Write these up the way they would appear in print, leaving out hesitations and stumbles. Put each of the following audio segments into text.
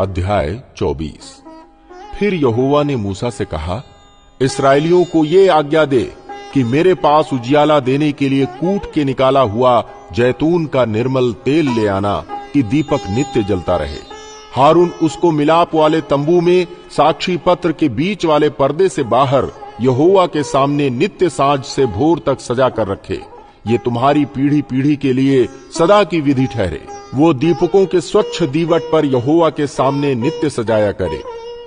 अध्याय 24। फिर यहोवा ने मूसा से कहा, इस्राएलियों को ये आज्ञा दे कि मेरे पास उजियाला देने के लिए कूट के निकाला हुआ जैतून का निर्मल तेल ले आना कि दीपक नित्य जलता रहे। हारून उसको मिलाप वाले तंबू में साक्षी पत्र के बीच वाले पर्दे से बाहर यहोवा के सामने नित्य साँझ से भोर तक सजा कर रखे। ये तुम्हारी पीढ़ी पीढ़ी के लिए सदा की विधि ठहरे। वो दीपकों के स्वच्छ दीवट पर यहोवा के सामने नित्य सजाया करे।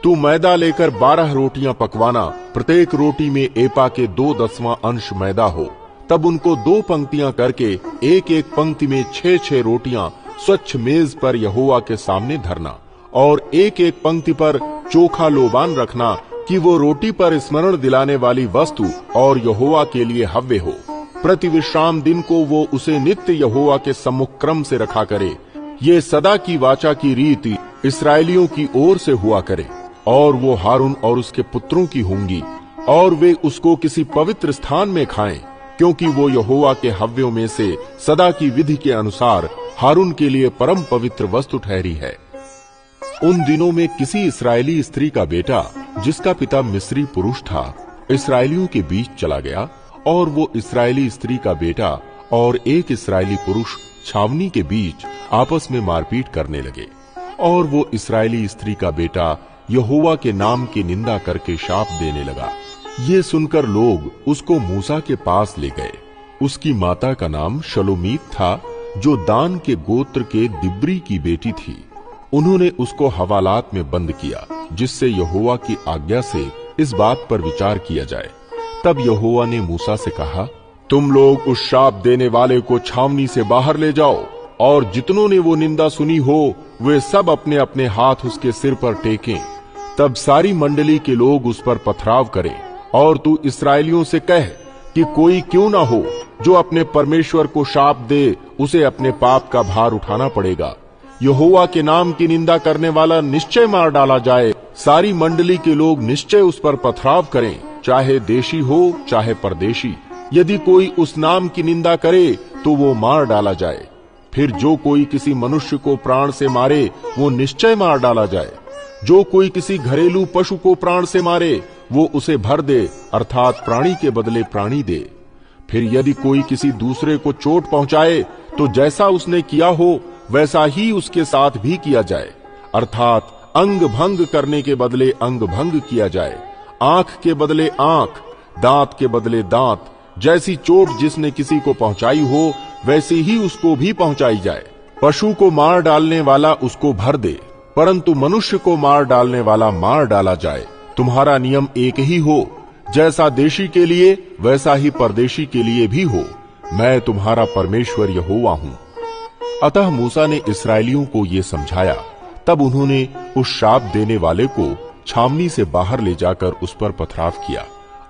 तू मैदा लेकर 12 रोटियां पकवाना, प्रत्येक रोटी में एपा के 2/10 अंश मैदा हो। तब उनको 2 पंक्तियां करके एक एक पंक्ति में 6-6 रोटियां स्वच्छ मेज पर यहोवा के सामने धरना, और एक एक पंक्ति पर चोखा लोबान रखना कि वो रोटी पर स्मरण दिलाने वाली वस्तु और यहोवा के लिए हव्य हो। प्रति विश्राम दिन को वो उसे नित्य यहोवा के सम्मुख क्रम से रखा करे। ये सदा की वाचा की रीति इस्राएलियों की ओर से हुआ करे, और वो हारून और उसके पुत्रों की होंगी, और वे उसको किसी पवित्र स्थान में खाएं, क्योंकि वो यहोवा के हव्यों में से सदा की विधि के अनुसार हारून के लिए परम पवित्र वस्तु ठहरी है। उन दिनों में किसी इस्राएली स्त्री का बेटा, जिसका पिता मिस्री पुरुष था, इस्राएलियों के बीच चला गया, और वो इस्राएली स्त्री का बेटा और एक इस्राएली पुरुष छावनी के बीच आपस में मारपीट करने लगे। और वो इस्राएली स्त्री का बेटा यहोवा के नाम की निंदा करके शाप देने लगा। ये सुनकर लोग उसको मूसा के पास ले गए। उसकी माता का नाम शलोमीत था, जो दान के गोत्र के दिब्री की बेटी थी। उन्होंने उसको हवालात में बंद किया, जिससे यहोवा की आज्ञा से इस बात पर विचार किया जाए। तब यहोवा ने मूसा से कहा, तुम लोग उस शाप देने वाले को छावनी से बाहर ले जाओ, और जितनों ने वो निंदा सुनी हो वे सब अपने अपने हाथ उसके सिर पर टेकें। तब सारी मंडली के लोग उस पर पथराव करें, और तू इस्राएलियों से कह कि कोई क्यों ना हो जो अपने परमेश्वर को शाप दे, उसे अपने पाप का भार उठाना पड़ेगा। यहोवा के नाम की निंदा करने वाला निश्चय मार डाला जाए। सारी मंडली के लोग निश्चय उस पर पथराव करें, चाहे देशी हो चाहे परदेशी। यदि कोई उस नाम की निंदा करे तो वो मार डाला जाए। फिर जो कोई किसी मनुष्य को प्राण से मारे वो निश्चय मार डाला जाए। जो कोई किसी घरेलू पशु को प्राण से मारे वो उसे भर दे, अर्थात प्राणी के बदले प्राणी दे। फिर यदि कोई किसी दूसरे को चोट पहुंचाए तो जैसा उसने किया हो वैसा ही उसके साथ भी किया जाए, अर्थात अंग भंग करने के बदले अंग भंग किया जाए। आंख के बदले आंख, दांत के बदले दांत। जैसी चोट जिसने किसी को पहुंचाई हो वैसी ही उसको भी पहुंचाई जाए। पशु को मार डालने वाला उसको भर दे, परंतु मनुष्य को मार डालने वाला मार डाला जाए। तुम्हारा नियम एक ही हो, जैसा देशी के लिए वैसा ही परदेशी के लिए भी हो। मैं तुम्हारा परमेश्वर यहोवा हूँ। अतः मूसा ने इस्राएलियों को ये समझाया। तब उन्होंने उस शाप देने वाले को छावनी से बाहर ले जाकर उस पर पथराव किया,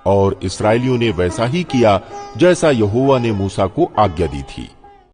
और इस्राएलियों ने वैसा ही किया जैसा यहोवा ने मूसा को आज्ञा दी थी।